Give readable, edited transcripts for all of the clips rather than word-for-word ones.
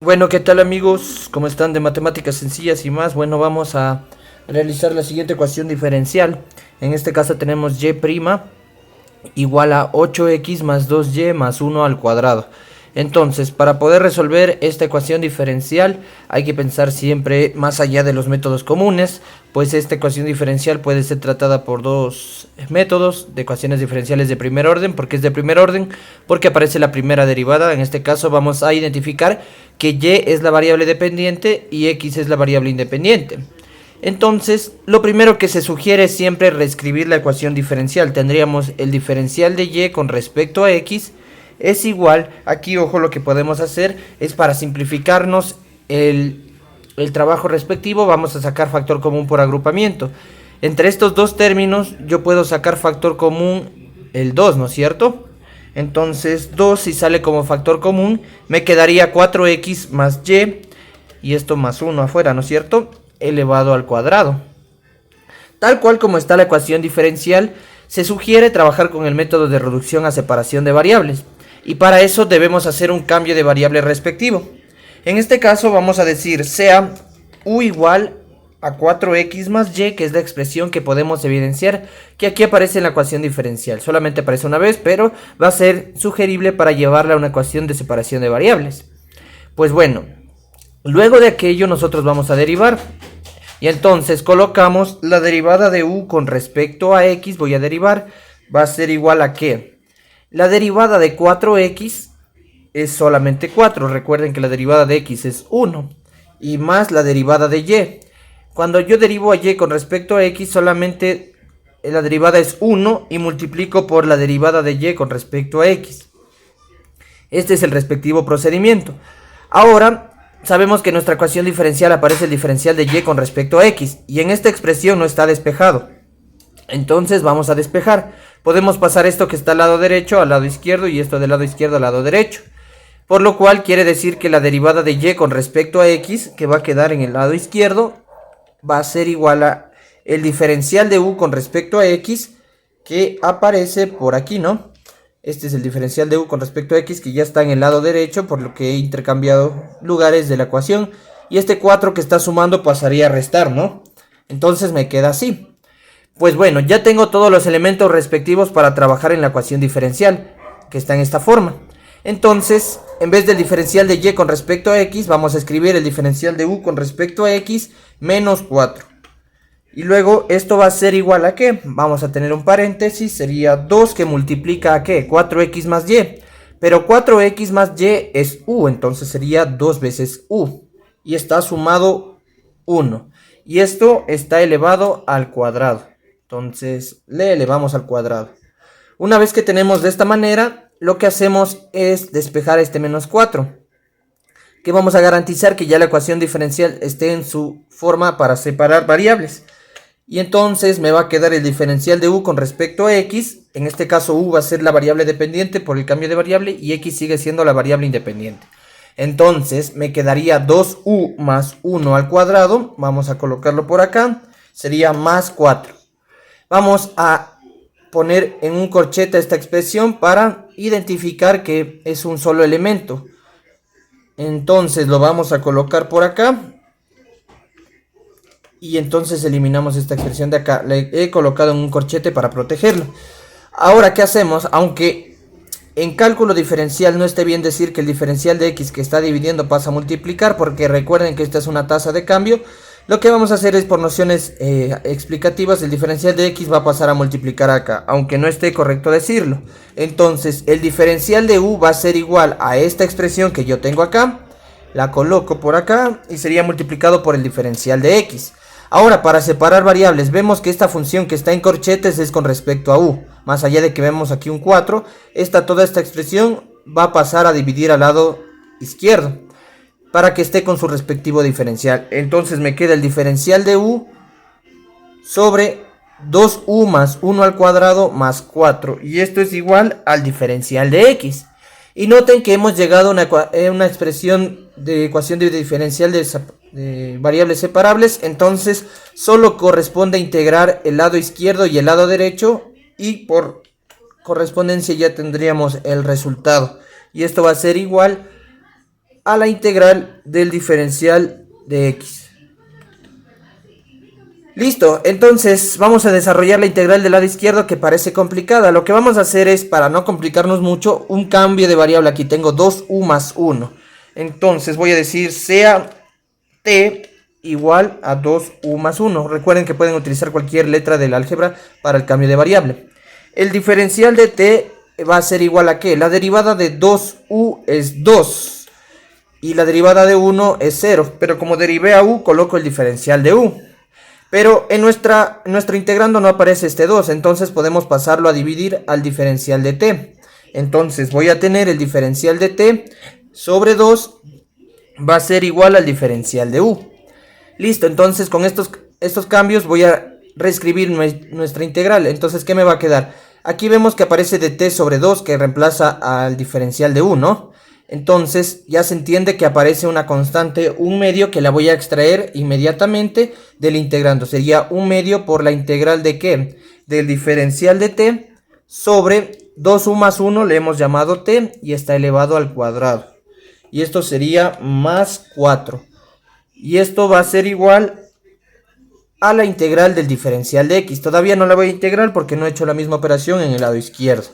Bueno, ¿qué tal amigos? ¿Cómo están de matemáticas sencillas y más? Bueno, vamos a realizar la siguiente ecuación diferencial. En este caso tenemos y' igual a 8x más 2y más 1 al cuadrado. Entonces, para poder resolver esta ecuación diferencial hay que pensar siempre más allá de los métodos comunes, pues esta ecuación diferencial puede ser tratada por dos métodos de ecuaciones diferenciales de primer orden. ¿Por qué es de primer orden? Porque aparece la primera derivada. En este caso vamos a identificar que y es la variable dependiente y x es la variable independiente. Entonces, lo primero que se sugiere es siempre reescribir la ecuación diferencial. Tendríamos el diferencial de y con respecto a x es igual, aquí ojo, lo que podemos hacer es para simplificarnos el trabajo respectivo, vamos a sacar factor común por agrupamiento. Entre estos dos términos yo puedo sacar factor común el 2, ¿no es cierto? Entonces 2, si sale como factor común, me quedaría 4x más y esto más 1 afuera, ¿no es cierto?, elevado al cuadrado. Tal cual como está la ecuación diferencial, se sugiere trabajar con el método de reducción a separación de variables. Y para eso debemos hacer un cambio de variable respectivo. En este caso vamos a decir sea u igual a 4x más y, que es la expresión que podemos evidenciar que aquí aparece en la ecuación diferencial. Solamente aparece una vez, pero va a ser sugerible para llevarla a una ecuación de separación de variables. Pues bueno, luego de aquello nosotros vamos a derivar. Y entonces colocamos la derivada de u con respecto a x, voy a derivar, va a ser igual a ¿qué? La derivada de 4x es solamente 4, recuerden que la derivada de x es 1, y más la derivada de y. Cuando yo derivo a y con respecto a x, solamente la derivada es 1 y multiplico por la derivada de y con respecto a x. Este es el respectivo procedimiento. Ahora sabemos que en nuestra ecuación diferencial aparece el diferencial de y con respecto a x, y en esta expresión no está despejado. Entonces vamos a despejar. Podemos pasar esto que está al lado derecho al lado izquierdo y esto del lado izquierdo al lado derecho. Por lo cual quiere decir que la derivada de y con respecto a x, que va a quedar en el lado izquierdo, va a ser igual a el diferencial de u con respecto a x, que aparece por aquí, ¿no? Este es el diferencial de u con respecto a x, que ya está en el lado derecho, por lo que he intercambiado lugares de la ecuación. Y este 4 que está sumando pasaría a restar, ¿no? Entonces me queda así. Pues bueno, ya tengo todos los elementos respectivos para trabajar en la ecuación diferencial, que está en esta forma. Entonces, en vez del diferencial de y con respecto a x, vamos a escribir el diferencial de u con respecto a x menos 4. Y luego esto va a ser igual a ¿qué? Vamos a tener un paréntesis, sería 2 que multiplica a ¿qué? 4x más y. Pero 4x más y es u, entonces sería 2 veces u. Y está sumado 1. Y esto está elevado al cuadrado. Entonces le elevamos al cuadrado. Una vez que tenemos de esta manera, lo que hacemos es despejar este menos 4. Que vamos a garantizar que ya la ecuación diferencial esté en su forma para separar variables. Y entonces me va a quedar el diferencial de u con respecto a x. En este caso u va a ser la variable dependiente por el cambio de variable y x sigue siendo la variable independiente. Entonces me quedaría 2u más 1 al cuadrado. Vamos a colocarlo por acá. Sería más 4. Vamos a poner en un corchete esta expresión para identificar que es un solo elemento. Entonces lo vamos a colocar por acá. Y entonces eliminamos esta expresión de acá. La he colocado en un corchete para protegerlo. Ahora, ¿qué hacemos? Aunque en cálculo diferencial no esté bien decir que el diferencial de x que está dividiendo pasa a multiplicar, porque recuerden que esta es una tasa de cambio. Lo que vamos a hacer es, por nociones explicativas, el diferencial de x va a pasar a multiplicar acá, aunque no esté correcto decirlo. Entonces, el diferencial de u va a ser igual a esta expresión que yo tengo acá. La coloco por acá y sería multiplicado por el diferencial de x. Ahora, para separar variables, vemos que esta función que está en corchetes es con respecto a u. Más allá de que vemos aquí un 4, toda esta expresión va a pasar a dividir al lado izquierdo, para que esté con su respectivo diferencial. Entonces me queda el diferencial de u sobre 2u más 1 al cuadrado más 4. Y esto es igual al diferencial de x. Y noten que hemos llegado a una expresión de ecuación de diferencial de variables separables. Entonces solo corresponde integrar el lado izquierdo y el lado derecho. Y por correspondencia ya tendríamos el resultado. Y esto va a ser igual a la integral del diferencial de x. Listo, entonces vamos a desarrollar la integral del lado izquierdo, que parece complicada. Lo que vamos a hacer es, para no complicarnos mucho, un cambio de variable. Aquí tengo 2u más 1. Entonces voy a decir sea t igual a 2u más 1. Recuerden que pueden utilizar cualquier letra del álgebra para el cambio de variable. El diferencial de t va a ser igual a ¿qué? La derivada de 2u es 2 y la derivada de 1 es 0. Pero como derivé a u, coloco el diferencial de u. Pero en nuestro integrando no aparece este 2, entonces podemos pasarlo a dividir al diferencial de t. Entonces voy a tener el diferencial de t sobre 2 va a ser igual al diferencial de u. Listo, entonces con estos cambios voy a reescribir nuestra integral. Entonces, ¿qué me va a quedar? Aquí vemos que aparece de t sobre 2, que reemplaza al diferencial de u, ¿no? Entonces ya se entiende que aparece una constante 1 medio, que la voy a extraer inmediatamente del integrando. Sería 1 medio por la integral de ¿qué? Del diferencial de t sobre 2u más 1, le hemos llamado t, y está elevado al cuadrado. Y esto sería más 4. Y esto va a ser igual a la integral del diferencial de x. Todavía no la voy a integrar porque no he hecho la misma operación en el lado izquierdo.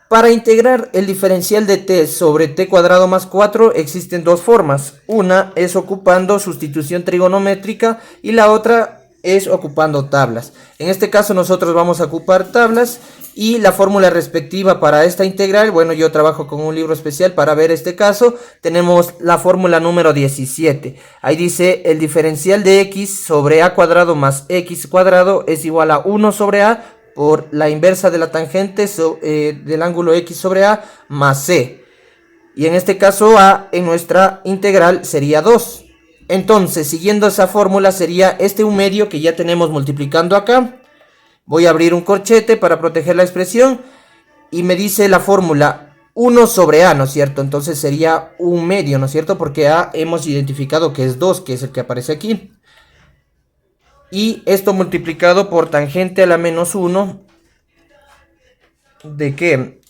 Para integrar el diferencial de t sobre t cuadrado más 4 existen dos formas. Una es ocupando sustitución trigonométrica y la otra es ocupando tablas. En este caso nosotros vamos a ocupar tablas, y la fórmula respectiva para esta integral, bueno, yo trabajo con un libro especial para ver este caso. Tenemos la fórmula número 17. Ahí dice: el diferencial de x sobre a cuadrado más x cuadrado es igual a 1 sobre a por la inversa de la tangente del ángulo x sobre a más c. Y en este caso a en nuestra integral sería 2. Entonces, siguiendo esa fórmula, sería este 1 medio que ya tenemos multiplicando acá. Voy a abrir un corchete para proteger la expresión. Y me dice la fórmula 1 sobre a, ¿no es cierto? Entonces sería 1 medio, ¿no es cierto? Porque a hemos identificado que es 2, que es el que aparece aquí. Y esto multiplicado por tangente a la menos 1. ¿De qué?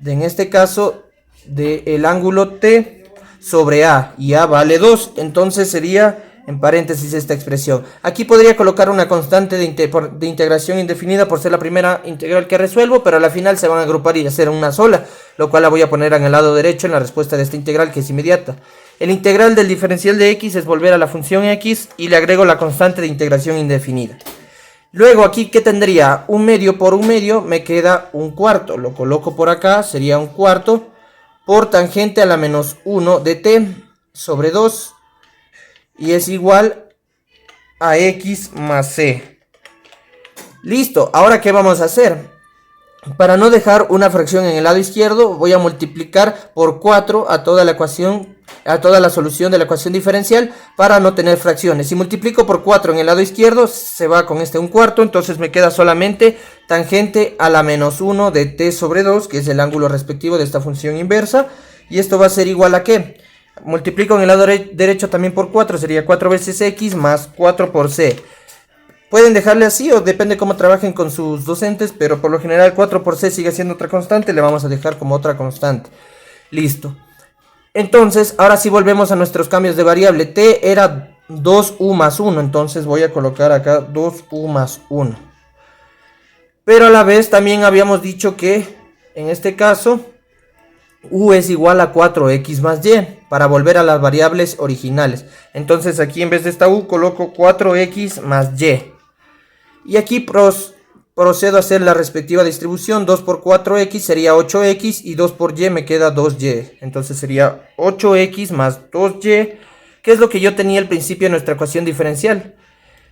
En este caso, del ángulo t sobre a. Y a vale 2. Entonces sería en paréntesis esta expresión. Aquí podría colocar una constante de integración indefinida por ser la primera integral que resuelvo, pero a la final se van a agrupar y hacer una sola, lo cual la voy a poner en el lado derecho en la respuesta de esta integral, que es inmediata. El integral del diferencial de x es volver a la función x y le agrego la constante de integración indefinida. Luego aquí, ¿qué tendría? 1 medio por 1 medio me queda 1 cuarto. Lo coloco por acá, sería 1 cuarto por tangente a la menos 1 de t sobre 2. Y es igual a x más c. Listo, ahora ¿qué vamos a hacer? Para no dejar una fracción en el lado izquierdo, voy a multiplicar por 4 a toda la ecuación, a toda la solución de la ecuación diferencial, para no tener fracciones. Si multiplico por 4 en el lado izquierdo, se va con este 1 cuarto, entonces me queda solamente tangente a la menos 1 de t sobre 2, que es el ángulo respectivo de esta función inversa. Y esto va a ser igual a ¿qué? Multiplico en el lado derecho también por 4, sería 4 veces x más 4 por c. Pueden dejarle así o depende cómo trabajen con sus docentes, pero por lo general 4 por c sigue siendo otra constante, le vamos a dejar como otra constante. Listo. Entonces, ahora sí volvemos a nuestros cambios de variable. T era 2u más 1, entonces voy a colocar acá 2u más 1. Pero a la vez también habíamos dicho que en este caso u es igual a 4x más y, para volver a las variables originales. Entonces aquí en vez de esta u coloco 4x más y. Y aquí procedo a hacer la respectiva distribución. 2 por 4x sería 8x y 2 por y me queda 2y. Entonces sería 8x más 2y, que es lo que yo tenía al principio de nuestra ecuación diferencial.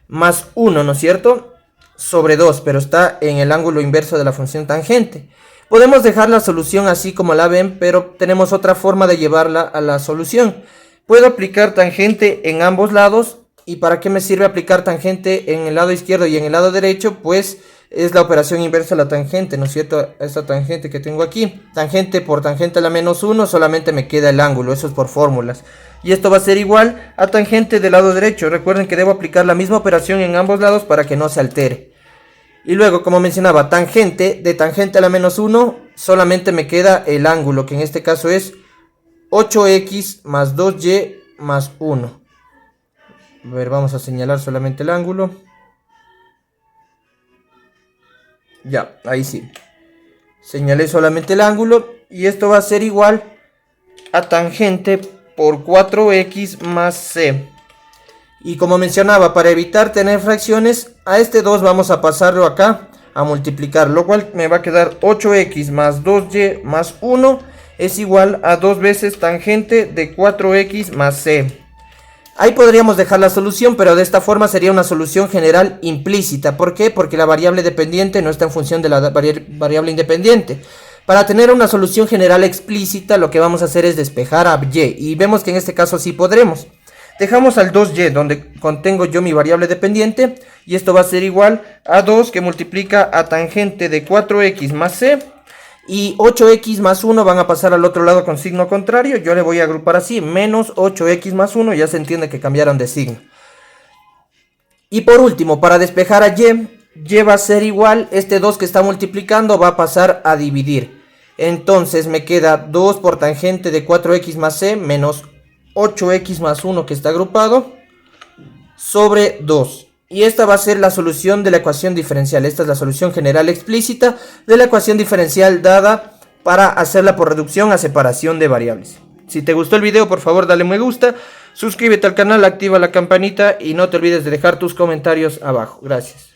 Más 1, ¿no es cierto? Sobre 2, pero está en el ángulo inverso de la función tangente. Podemos dejar la solución así como la ven, pero tenemos otra forma de llevarla a la solución. Puedo aplicar tangente en ambos lados. ¿Y para qué me sirve aplicar tangente en el lado izquierdo y en el lado derecho? Pues es la operación inversa a la tangente, ¿no es cierto? Esta tangente que tengo aquí. Tangente por tangente a la menos 1, solamente me queda el ángulo, eso es por fórmulas. Y esto va a ser igual a tangente del lado derecho. Recuerden que debo aplicar la misma operación en ambos lados para que no se altere. Y luego, como mencionaba, tangente, de tangente a la menos 1, solamente me queda el ángulo, que en este caso es 8x más 2y más 1. A ver, vamos a señalar solamente el ángulo. Ya, ahí sí. Señalé solamente el ángulo y esto va a ser igual a tangente por 4x más c. Y como mencionaba, para evitar tener fracciones, a este 2 vamos a pasarlo acá a multiplicar, lo cual me va a quedar 8x más 2y más 1 es igual a 2 veces tangente de 4x más c. Ahí podríamos dejar la solución, pero de esta forma sería una solución general implícita. ¿Por qué? Porque la variable dependiente no está en función de la variable independiente. Para tener una solución general explícita, lo que vamos a hacer es despejar a y. Y vemos que en este caso sí podremos. Dejamos al 2y donde contengo yo mi variable dependiente. Y esto va a ser igual a 2 que multiplica a tangente de 4x más c. Y 8x más 1 van a pasar al otro lado con signo contrario. Yo le voy a agrupar así, menos 8x más 1. Ya se entiende que cambiaron de signo. Y por último, para despejar a y va a ser igual, este 2 que está multiplicando va a pasar a dividir. Entonces me queda 2 por tangente de 4x más c menos 8x más 1 que está agrupado sobre 2. Y esta va a ser la solución de la ecuación diferencial. Esta es la solución general explícita de la ecuación diferencial dada para hacerla por reducción a separación de variables. Si te gustó el video, por favor dale me gusta, suscríbete al canal, activa la campanita y no te olvides de dejar tus comentarios abajo. Gracias.